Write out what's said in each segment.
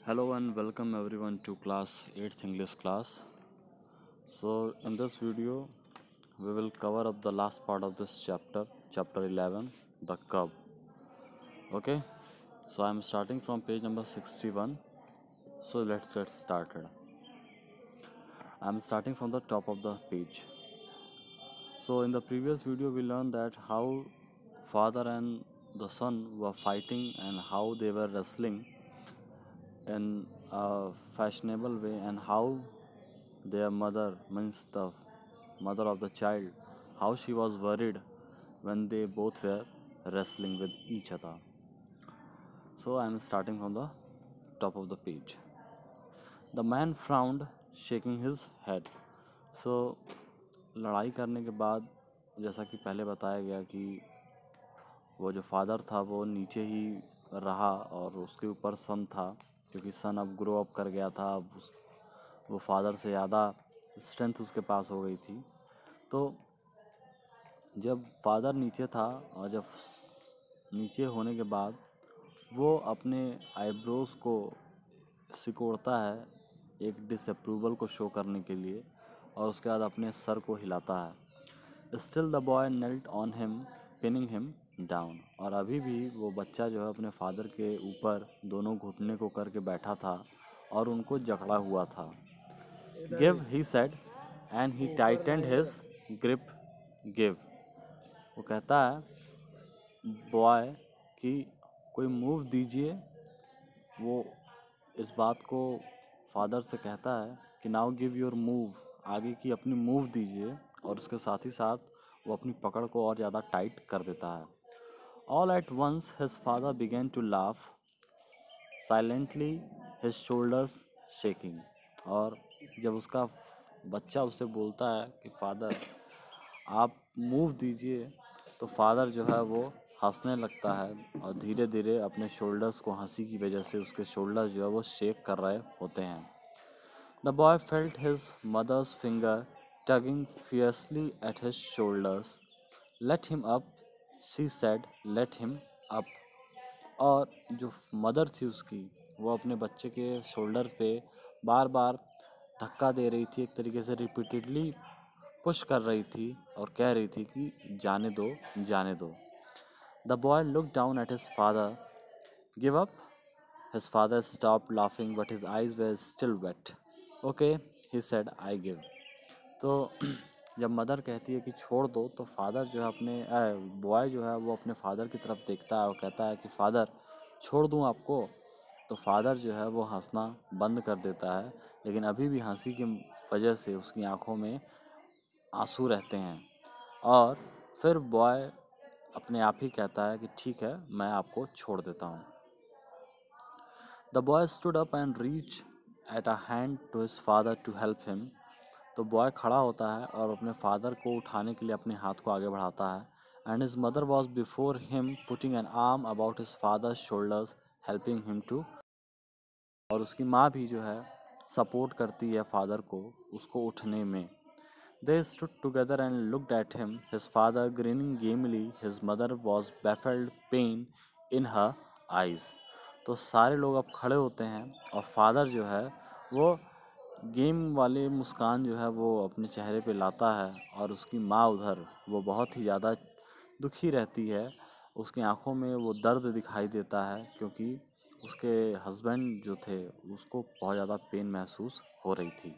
Hello and welcome everyone to class 8th English class. So in this video we will cover up the last part of this chapter 11, the cub. Okay, so I'm starting from page number 61. So let's get started. I'm starting from the top of the page. So in the previous video we learned that how father and the son were fighting and how they were wrestling in a fashionable way, and how their mother, means the mother of the child, how she was worried when they both were wrestling with each other. So I am starting from the top of the page. The man frowned, shaking his head. So लड़ाई करने के बाद, जैसा कि पहले बताया गया कि वो जो फादर था वो नीचे ही रहा और उसके ऊपर सन था, क्योंकि सन अब ग्रो अप कर गया था। अब वो फादर से ज़्यादा स्ट्रेंथ उसके पास हो गई थी। तो जब फादर नीचे था और जब नीचे होने के बाद वो अपने आईब्रोज को सिकोड़ता है एक डिसअप्रूवल को शो करने के लिए, और उसके बाद अपने सर को हिलाता है। Still the boy knelt on him, pinning him down. और अभी भी वो बच्चा जो है अपने फादर के ऊपर दोनों घुटने को करके बैठा था और उनको जकड़ा हुआ था। Give, he said, and he tightened his grip. Give, वो कहता है बॉय कि कोई मूव दीजिए। वो इस बात को फादर से कहता है कि नाउ गिव योर मूव, आगे की अपनी मूव दीजिए, और उसके साथ ही साथ वो अपनी पकड़ को और ज़्यादा टाइट कर देता है। All at once his father began to laugh silently, his shoulders shaking. और जब उसका बच्चा उसे बोलता है कि फादर आप मूव दीजिए, तो फादर जो है वो हंसने लगता है और धीरे धीरे अपने शोल्डर्स को, हंसी की वजह से उसके शोल्डर्स जो है वो शेक कर रहे होते हैं। The boy felt his mother's finger tugging fiercely at his shoulders. Let him up, she said, let him up. और जो मदर थी उसकी, वो अपने बच्चे के शोल्डर पे बार बार धक्का दे रही थी, एक तरीके से रिपीटेडली पुश कर रही थी और कह रही थी कि जाने दो, जाने दो। The boy look down at his father. Give up. His father stopped laughing but his eyes were still wet. Okay, he said, I give. तो जब मदर कहती है कि छोड़ दो, तो फादर जो है अपने बॉय जो है वो अपने फादर की तरफ देखता है और कहता है कि फादर छोड़ दूं आपको। तो फादर जो है वो हंसना बंद कर देता है, लेकिन अभी भी हंसी की वजह से उसकी आंखों में आंसू रहते हैं। और फिर बॉय अपने आप ही कहता है कि ठीक है, मैं आपको छोड़ देता हूँ। The boy stood up and reach at a hand to his father to help him. तो बॉय खड़ा होता है और अपने फादर को उठाने के लिए अपने हाथ को आगे बढ़ाता है। And his mother was before him putting an arm about his father's shoulders, helping him to. और उसकी माँ भी जो है सपोर्ट करती है फादर को उसको उठने में। They stood together and looked at him, his father grinning gamely, his mother was baffled, pain in her eyes. तो सारे लोग अब खड़े होते हैं और फादर जो है वो गेम वाले मुस्कान जो है वो अपने चेहरे पे लाता है, और उसकी माँ उधर वो बहुत ही ज़्यादा दुखी रहती है। उसकी आंखों में वो दर्द दिखाई देता है, क्योंकि उसके हस्बैंड जो थे उसको बहुत ज़्यादा पेन महसूस हो रही थी।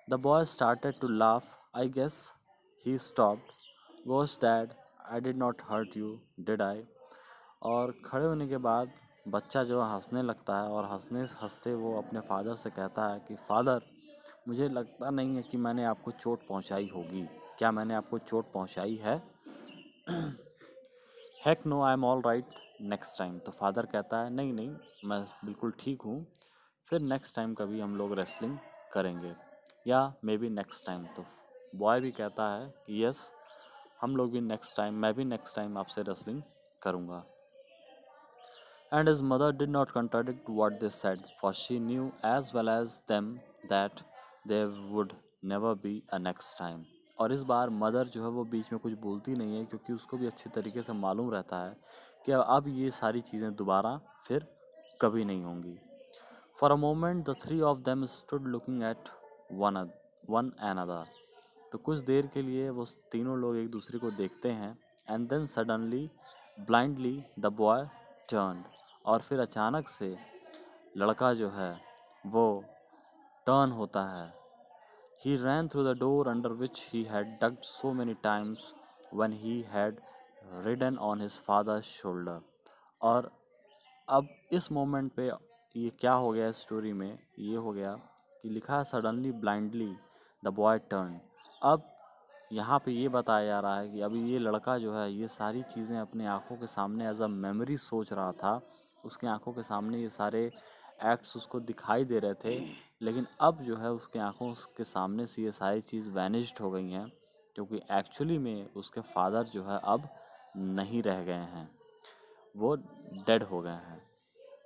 The boy started to laugh. I guess he stopped. Gosh, Dad, I did not hurt you, did I? और खड़े होने के बाद बच्चा जो हंसने लगता है, और हंसने हंसते वो अपने फादर से कहता है कि फादर, मुझे लगता नहीं है कि मैंने आपको चोट पहुंचाई होगी। क्या मैंने आपको चोट पहुंचाई है? Heck no, I am all right next time. तो फादर कहता है नहीं नहीं, मैं बिल्कुल ठीक हूँ, फिर नेक्स्ट टाइम कभी हम लोग रेसलिंग करेंगे, या मे बी नेक्स्ट टाइम। तो बॉय भी कहता है कि यस, हम लोग भी नेक्स्ट टाइम, मैं भी नेक्स्ट टाइम आपसे रेसलिंग करूँगा। And his mother did not contradict what they said, for she knew as well as them that there would never be a next time. और इस बार मदर जो है वो बीच में कुछ बोलती नहीं है, क्योंकि उसको भी अच्छी तरीके से मालूम रहता है कि अब ये सारी चीज़ें दोबारा फिर कभी नहीं होंगी। For a moment, the three of them stood looking at one another. तो कुछ देर के लिए वो तीनों लोग एक दूसरे को देखते हैं. And then suddenly, blindly, the boy turned. और फिर अचानक से लड़का जो है वो टर्न होता है. He ran through the door under which he had ducked so many times when he had ridden on his father's shoulder. और अब इस मोमेंट पे ये क्या हो गया स्टोरी में, ये हो गया कि लिखा है suddenly blindly the boy turn. अब यहाँ पे ये बताया जा रहा है कि अभी ये लड़का जो है ये सारी चीज़ें अपने आँखों के सामने एज अ मेमोरी सोच रहा था. उसके आँखों के सामने ये सारे एक्ट्स उसको दिखाई दे रहे थे, लेकिन अब जो है उसके आँखों के सामने से ये सारी चीज़ वैनिश्ड हो गई हैं, क्योंकि एक्चुअली में उसके फादर जो है अब नहीं रह गए हैं, वो डेड हो गए हैं.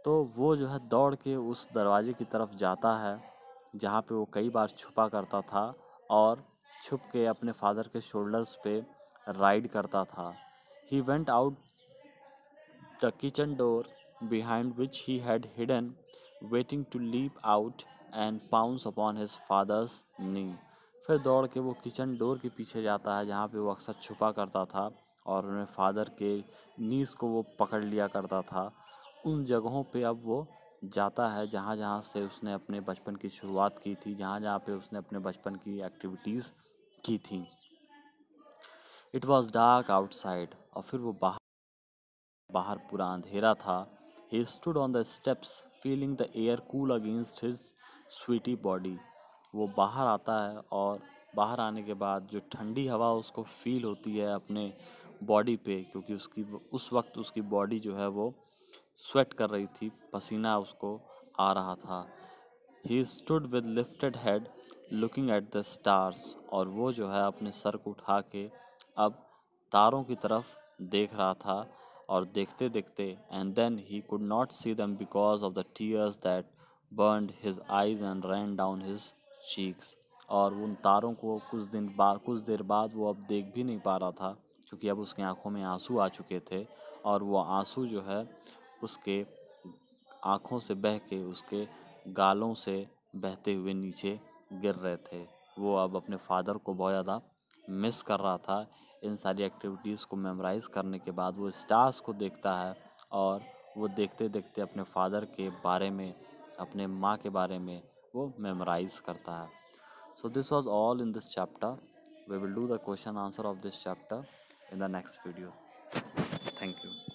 तो वो जो है दौड़ के उस दरवाजे की तरफ जाता है जहाँ पे वो कई बार छुपा करता था और छुप के अपने फादर के शोल्डर्स पे राइड करता था. He went out the kitchen door behind which he had hidden, waiting to leap out and pounce upon his father's knee. फिर दौड़ के वो किचन डोर के पीछे जाता है जहाँ पे वो अक्सर छुपा करता था और उन्हें फादर के नीज को वो पकड़ लिया करता था. उन जगहों पे अब वो जाता है जहाँ जहाँ से उसने अपने बचपन की शुरुआत की थी, जहाँ जहाँ पे उसने अपने बचपन की एक्टिविटीज़ की थी. It was dark outside. और फिर वो बाहर पूरा अंधेरा था. He stood on the steps feeling the air cool against his sweaty body. वो बाहर आता है और बाहर आने के बाद जो ठंडी हवा उसको फील होती है अपने बॉडी पे, क्योंकि उस वक्त उसकी बॉडी जो है वो स्वेट कर रही थी, पसीना उसको आ रहा था. He stood with lifted head looking at the stars. और वो जो है अपने सर को उठा के अब तारों की तरफ देख रहा था. और देखते देखते and then he could not see them because of the tears that burned his eyes and ran down his cheeks. और उन तारों को कुछ देर बाद वो अब देख भी नहीं पा रहा था, क्योंकि अब उसकी आंखों में आंसू आ चुके थे और वो आंसू जो है उसके आँखों से बह के उसके गालों से बहते हुए नीचे गिर रहे थे. वो अब अपने फादर को बहुत ज़्यादा मिस कर रहा था. इन सारी एक्टिविटीज़ को मेमोराइज़ करने के बाद वो स्टार्स को देखता है और वो देखते देखते अपने फादर के बारे में, अपने माँ के बारे में वो मेमोराइज़ करता है. So this was all in this chapter. We will do the question answer of this chapter in the next video. Thank you.